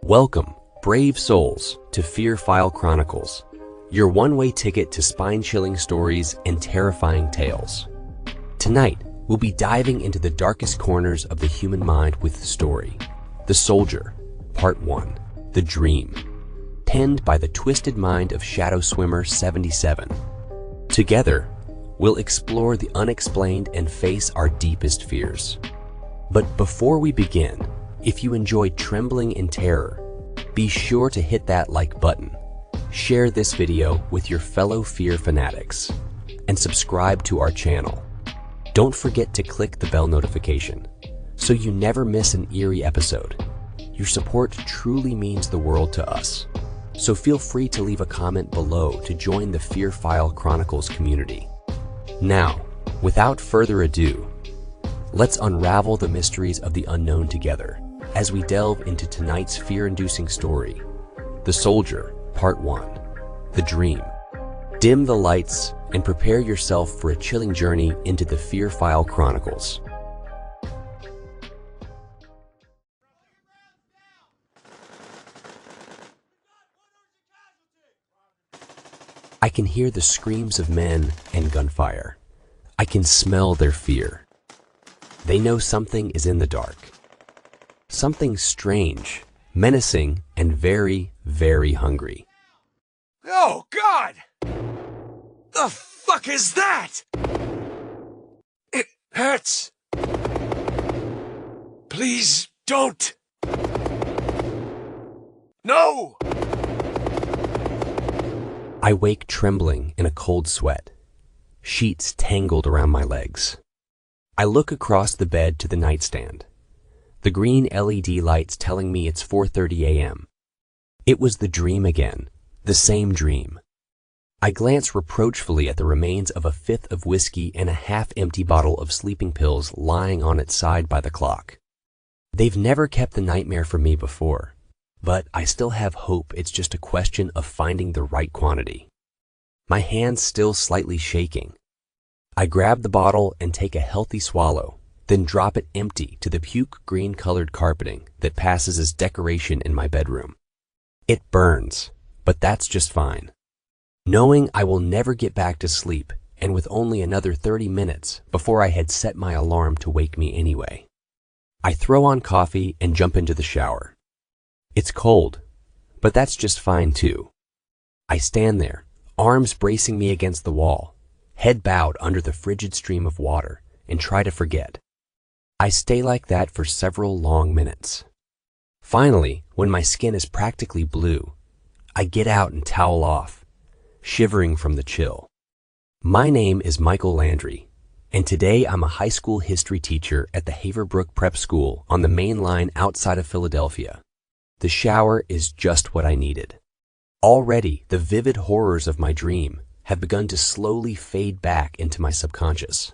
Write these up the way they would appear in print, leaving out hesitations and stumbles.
Welcome, brave souls, to Fear File Chronicles, your one-way ticket to spine-chilling stories and terrifying tales. Tonight, we'll be diving into the darkest corners of the human mind with the story, The Soldier, Part 1, The Dream, penned by the twisted mind of Shadow Swimmer 77. Together, we'll explore the unexplained and face our deepest fears. But before we begin, if you enjoyed trembling in terror, be sure to hit that like button, share this video with your fellow fear fanatics, and subscribe to our channel. Don't forget to click the bell notification so you never miss an eerie episode. Your support truly means the world to us, so feel free to leave a comment below to join the Fear File Chronicles community. Now, without further ado, let's unravel the mysteries of the unknown together as we delve into tonight's fear-inducing story, The Soldier, Part 1, The Dream. Dim the lights and prepare yourself for a chilling journey into the Fear File Chronicles. I can hear the screams of men and gunfire. I can smell their fear. They know something is in the dark. Something strange, menacing, and very, very hungry. Oh, God! The fuck is that? It hurts. Please don't. No! I wake trembling in a cold sweat, sheets tangled around my legs. I look across the bed to the nightstand, the green LED lights telling me it's 4:30 a.m. It was the dream again, the same dream. I glance reproachfully at the remains of a fifth of whiskey and a half-empty bottle of sleeping pills lying on its side by the clock. They've never kept the nightmare from me before, but I still have hope it's just a question of finding the right quantity. My hand's still slightly shaking. I grab the bottle and take a healthy swallow, then drop it empty to the puke green-colored carpeting that passes as decoration in my bedroom. It burns, but that's just fine. Knowing I will never get back to sleep, and with only another 30 minutes before I had set my alarm to wake me anyway. I throw on coffee and jump into the shower. It's cold, but that's just fine too. I stand there, arms bracing me against the wall, head bowed under the frigid stream of water, and try to forget. I stay like that for several long minutes. Finally, when my skin is practically blue, I get out and towel off, shivering from the chill. My name is Landry, and today I'm a high school history teacher at the Haverbrook Prep School on the main line outside of Philadelphia. The shower is just what I needed. Already, the vivid horrors of my dream have begun to slowly fade back into my subconscious.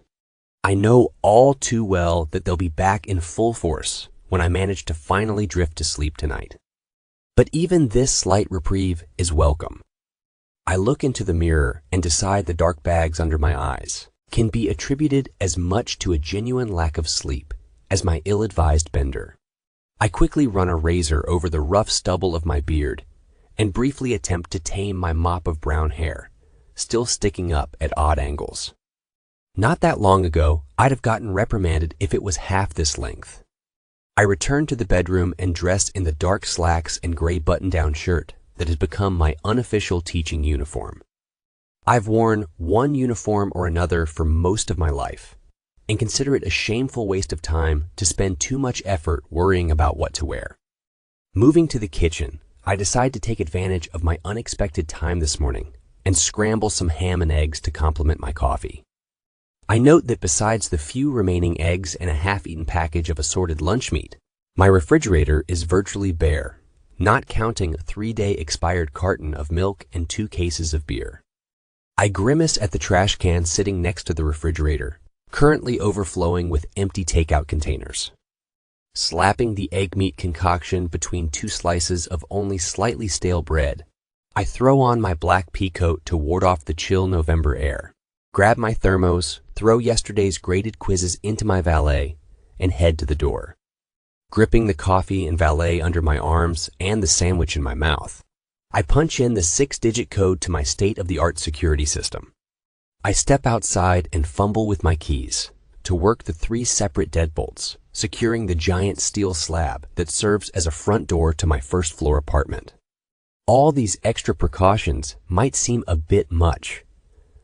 I know all too well that they'll be back in full force when I manage to finally drift to sleep tonight. But even this slight reprieve is welcome. I look into the mirror and decide the dark bags under my eyes can be attributed as much to a genuine lack of sleep as my ill-advised bender. I quickly run a razor over the rough stubble of my beard and briefly attempt to tame my mop of brown hair, still sticking up at odd angles. Not that long ago, I'd have gotten reprimanded if it was half this length. I return to the bedroom and dress in the dark slacks and gray button-down shirt that has become my unofficial teaching uniform. I've worn one uniform or another for most of my life, and consider it a shameful waste of time to spend too much effort worrying about what to wear. Moving to the kitchen, I decide to take advantage of my unexpected time this morning and scramble some ham and eggs to complement my coffee. I note that besides the few remaining eggs and a half-eaten package of assorted lunch meat, my refrigerator is virtually bare, not counting a 3-day expired carton of milk and 2 cases of beer. I grimace at the trash can sitting next to the refrigerator, currently overflowing with empty takeout containers. Slapping the egg meat concoction between 2 slices of only slightly stale bread, I throw on my black pea coat to ward off the chill November air, grab my thermos, throw yesterday's graded quizzes into my valet, and head to the door. Gripping the coffee and valet under my arms and the sandwich in my mouth, I punch in the 6-digit code to my state-of-the-art security system. I step outside and fumble with my keys to work the 3 separate deadbolts, securing the giant steel slab that serves as a front door to my first-floor apartment. All these extra precautions might seem a bit much,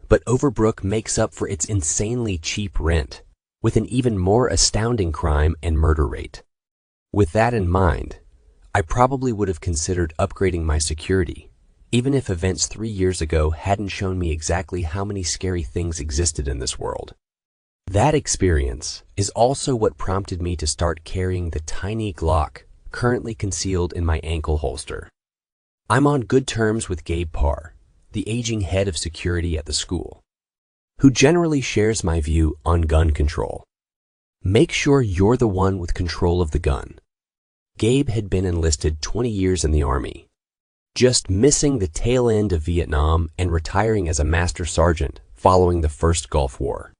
but Haverbrook makes up for its insanely cheap rent with an even more astounding crime and murder rate. With that in mind, I probably would have considered upgrading my security, even if events 3 years ago hadn't shown me exactly how many scary things existed in this world. That experience is also what prompted me to start carrying the tiny Glock currently concealed in my ankle holster. I'm on good terms with Gabe Parr, the aging head of security at the school, who generally shares my view on gun control. Make sure you're the one with control of the gun. Gabe had been enlisted 20 years in the Army, just missing the tail end of Vietnam and retiring as a master sergeant following the first Gulf War.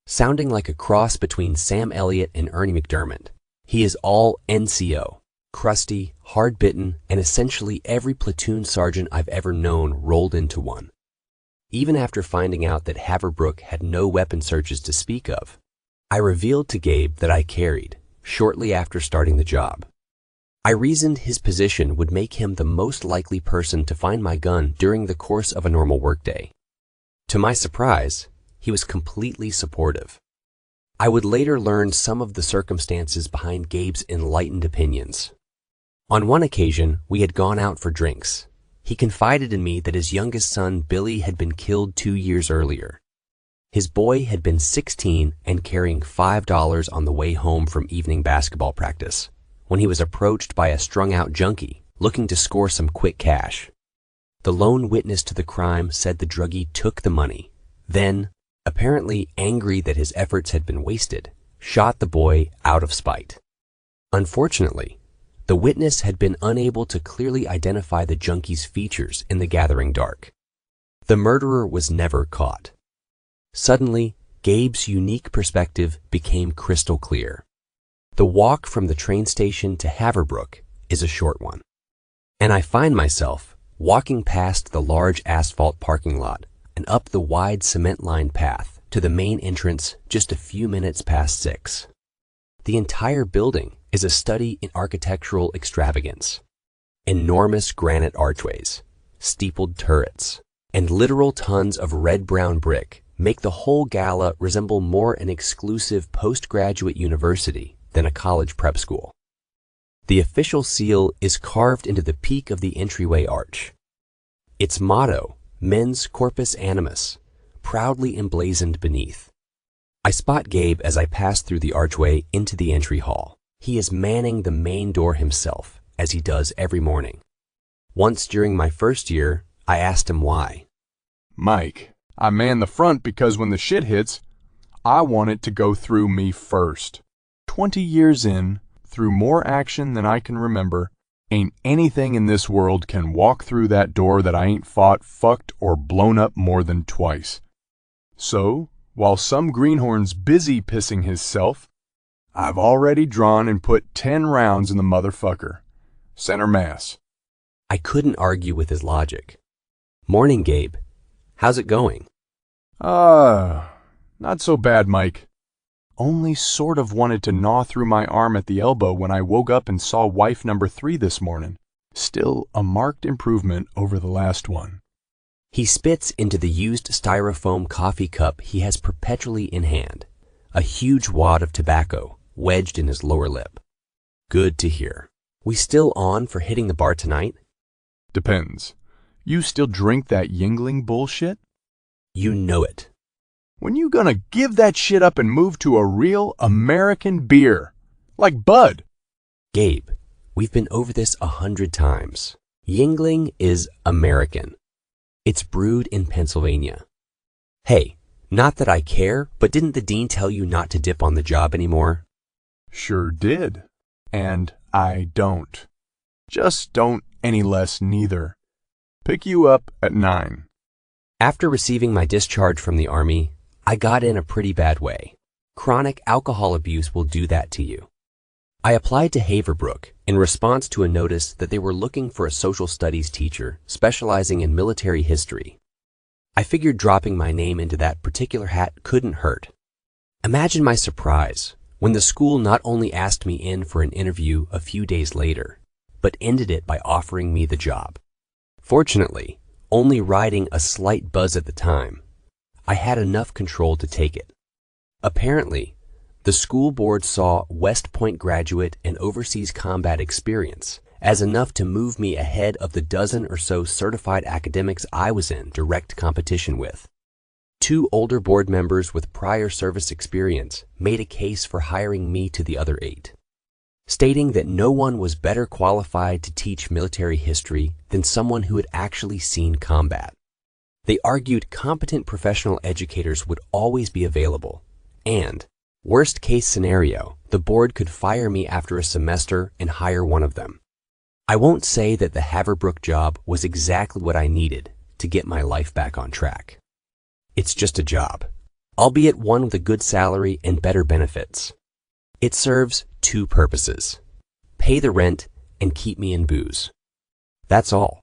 Sounding like a cross between Sam Elliott and Ernie McDermott, he is all NCO, crusty, hard-bitten, and essentially every platoon sergeant I've ever known rolled into one. Even after finding out that Haverbrook had no weapon searches to speak of, I revealed to Gabe that I carried shortly after starting the job. I reasoned his position would make him the most likely person to find my gun during the course of a normal workday. To my surprise, he was completely supportive. I would later learn some of the circumstances behind Gabe's enlightened opinions. On one occasion, we had gone out for drinks. He confided in me that his youngest son, Billy, had been killed 2 years earlier. His boy had been 16 and carrying $5 on the way home from evening basketball practice when he was approached by a strung-out junkie looking to score some quick cash. The lone witness to the crime said the druggie took the money, then, apparently angry that his efforts had been wasted, shot the boy out of spite. Unfortunately, the witness had been unable to clearly identify the junkie's features in the gathering dark. The murderer was never caught. Suddenly, Gabe's unique perspective became crystal clear. The walk from the train station to Haverbrook is a short one, and I find myself walking past the large asphalt parking lot and up the wide cement-lined path to the main entrance just a few minutes past 6. The entire building is a study in architectural extravagance. Enormous granite archways, steepled turrets, and literal tons of red-brown brick make the whole gala resemble more an exclusive postgraduate university than a college prep school. The official seal is carved into the peak of the entryway arch. Its motto, Mens Corpus Animus, proudly emblazoned beneath. I spot Gabe as I pass through the archway into the entry hall. He is manning the main door himself, as he does every morning. Once during my first year, I asked him why. Mike, I man the front because when the shit hits, I want it to go through me first. 20 years in, through more action than I can remember, ain't anything in this world can walk through that door that I ain't fought, fucked, or blown up more than twice. So, while some greenhorn's busy pissing hisself, I've already drawn and put 10 rounds in the motherfucker. Center mass. I couldn't argue with his logic. Morning, Gabe. How's it going? Not so bad, Mike. Only sort of wanted to gnaw through my arm at the elbow when I woke up and saw wife number 3 this morning. Still a marked improvement over the last one. He spits into the used styrofoam coffee cup he has perpetually in hand, a huge wad of tobacco wedged in his lower lip. Good to hear. We still on for hitting the bar tonight? Depends. You still drink that Yingling bullshit? You know it. When you gonna give that shit up and move to a real American beer? Like Bud? Gabe, we've been over this 100 times. Yingling is American. It's brewed in Pennsylvania. Hey, not that I care, but didn't the dean tell you not to dip on the job anymore? Sure did. And I don't. Just don't any less neither. Pick you up at 9. After receiving my discharge from the Army, I got in a pretty bad way. Chronic alcohol abuse will do that to you. I applied to Haverbrook in response to a notice that they were looking for a social studies teacher specializing in military history. I figured dropping my name into that particular hat couldn't hurt. Imagine my surprise when the school not only asked me in for an interview a few days later, but ended it by offering me the job. Fortunately, only riding a slight buzz at the time, I had enough control to take it. Apparently, the school board saw West Point graduate and overseas combat experience as enough to move me ahead of the dozen or so certified academics I was in direct competition with. 2 older board members with prior service experience made a case for hiring me to the other 8, stating that no one was better qualified to teach military history than someone who had actually seen combat. They argued competent professional educators would always be available, and, worst case scenario, the board could fire me after a semester and hire one of them. I won't say that the Haverbrook job was exactly what I needed to get my life back on track. It's just a job, albeit one with a good salary and better benefits. It serves 2 purposes: pay the rent and keep me in booze. That's all.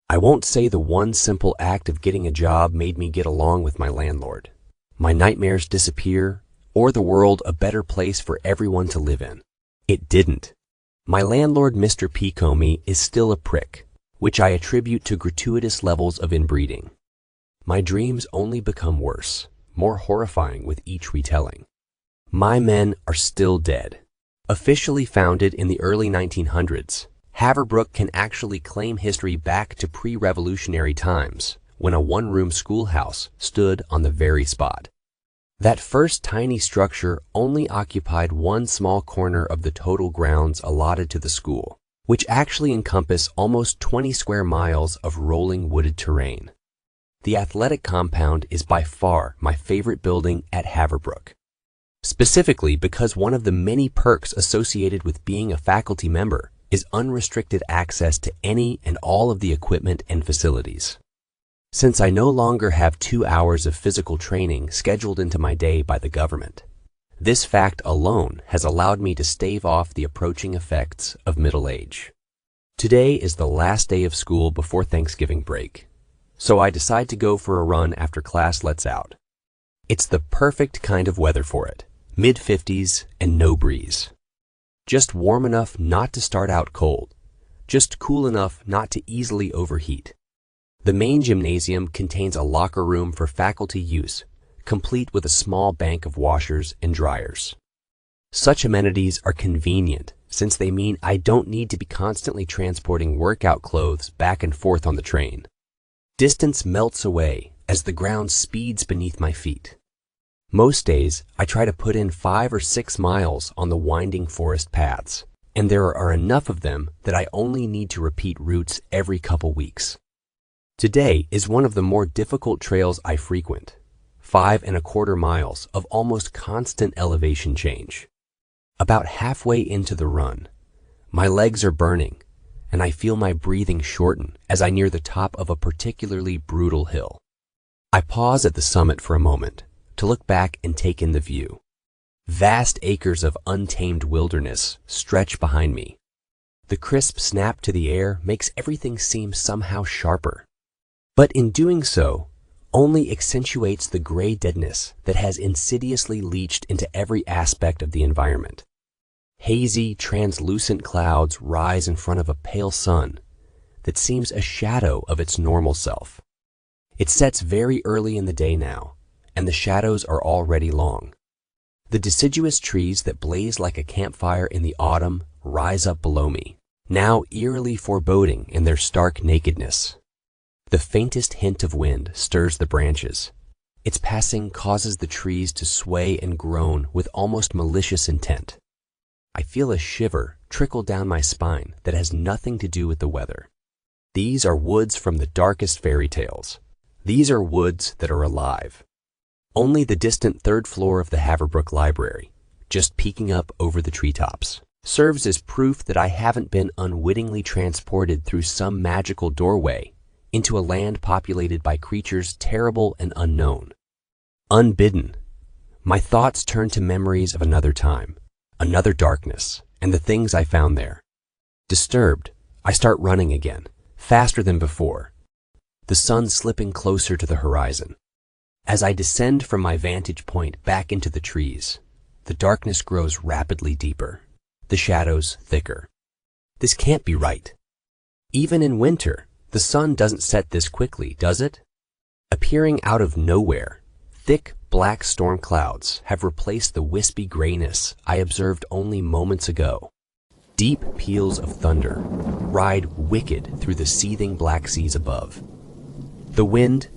I won't say the one simple act of getting a job made me get along with my landlord, my nightmares disappear, or the world a better place for everyone to live in. It didn't. My landlord, Mr. P. Comey, is still a prick, which I attribute to gratuitous levels of inbreeding. My dreams only become worse, more horrifying with each retelling. My men are still dead. Officially founded in the early 1900s, Haverbrook can actually claim history back to pre-revolutionary times, when a one-room schoolhouse stood on the very spot. That first tiny structure only occupied one small corner of the total grounds allotted to the school, which actually encompass almost 20 square miles of rolling wooded terrain. The athletic compound is by far my favorite building at Haverbrook, specifically because one of the many perks associated with being a faculty member is unrestricted access to any and all of the equipment and facilities. Since I no longer have 2 hours of physical training scheduled into my day by the government, this fact alone has allowed me to stave off the approaching effects of middle age. Today is the last day of school before Thanksgiving break, so I decide to go for a run after class lets out. It's the perfect kind of weather for it, mid-50s and no breeze. Just warm enough not to start out cold, just cool enough not to easily overheat. The main gymnasium contains a locker room for faculty use, complete with a small bank of washers and dryers. Such amenities are convenient since they mean I don't need to be constantly transporting workout clothes back and forth on the train. Distance melts away as the ground speeds beneath my feet. Most days, I try to put in 5 or 6 miles on the winding forest paths, and there are enough of them that I only need to repeat routes every couple weeks. Today is one of the more difficult trails I frequent, 5¼ miles of almost constant elevation change. About halfway into the run, my legs are burning, and I feel my breathing shorten as I near the top of a particularly brutal hill. I pause at the summit for a moment to look back and take in the view. Vast acres of untamed wilderness stretch behind me. The crisp snap to the air makes everything seem somehow sharper, but in doing so, only accentuates the gray deadness that has insidiously leached into every aspect of the environment. Hazy, translucent clouds rise in front of a pale sun that seems a shadow of its normal self. It sets very early in the day now, and the shadows are already long. The deciduous trees that blaze like a campfire in the autumn rise up below me, now eerily foreboding in their stark nakedness. The faintest hint of wind stirs the branches. Its passing causes the trees to sway and groan with almost malicious intent. I feel a shiver trickle down my spine that has nothing to do with the weather. These are woods from the darkest fairy tales. These are woods that are alive. Only the distant 3rd floor of the Haverbrook Library, just peeking up over the treetops, serves as proof that I haven't been unwittingly transported through some magical doorway into a land populated by creatures terrible and unknown. Unbidden, My thoughts turn to memories of another time, another darkness, and the things I found there. Disturbed, I start running again, faster than before, the sun slipping closer to the horizon. As I descend from my vantage point back into the trees, the darkness grows rapidly deeper, the shadows thicker. This can't be right. Even in winter, the sun doesn't set this quickly, does it? Appearing out of nowhere, thick black storm clouds have replaced the wispy grayness I observed only moments ago. Deep peals of thunder ride wicked through the seething black seas above. The wind,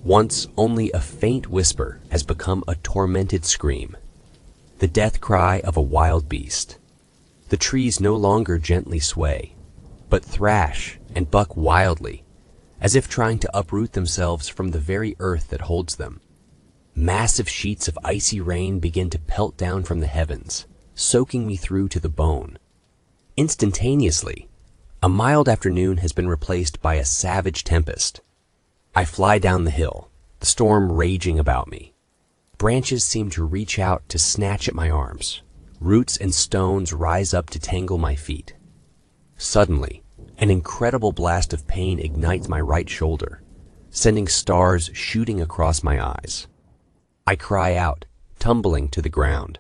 once only a faint whisper, has become a tormented scream, the death cry of a wild beast. The trees no longer gently sway, but thrash and buck wildly, as if trying to uproot themselves from the very earth that holds them. Massive sheets of icy rain begin to pelt down from the heavens, soaking me through to the bone. Instantaneously, a mild afternoon has been replaced by a savage tempest. I fly down the hill, the storm raging about me. Branches seem to reach out to snatch at my arms. Roots and stones rise up to tangle my feet. Suddenly, an incredible blast of pain ignites my right shoulder, sending stars shooting across my eyes. I cry out, tumbling to the ground.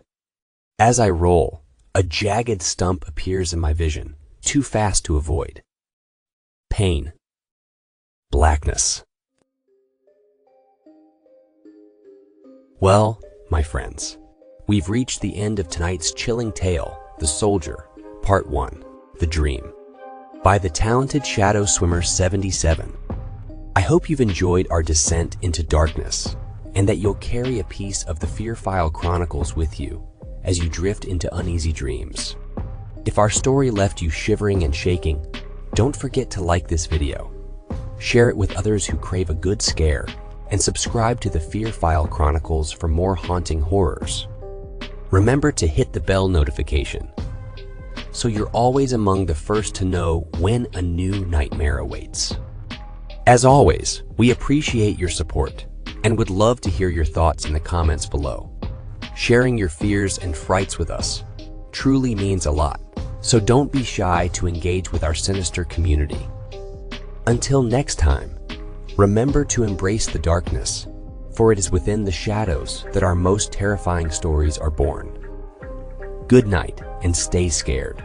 As I roll, a jagged stump appears in my vision, too fast to avoid. Pain. Blackness. Well, my friends, we've reached the end of tonight's chilling tale, The Soldier, Part 1, The Dream, by the talented Shadow Swimmer 77. I hope you've enjoyed our descent into darkness, and that you'll carry a piece of the Fearfile Chronicles with you as you drift into uneasy dreams. If our story left you shivering and shaking, don't forget to like this video, share it with others who crave a good scare, and subscribe to the Fearfile Chronicles for more haunting horrors. Remember to hit the bell notification, so you're always among the first to know when a new nightmare awaits. As always, we appreciate your support and would love to hear your thoughts in the comments below. Sharing your fears and frights with us truly means a lot, so don't be shy to engage with our sinister community. Until next time, remember to embrace the darkness, for it is within the shadows that our most terrifying stories are born. Good night and stay scared.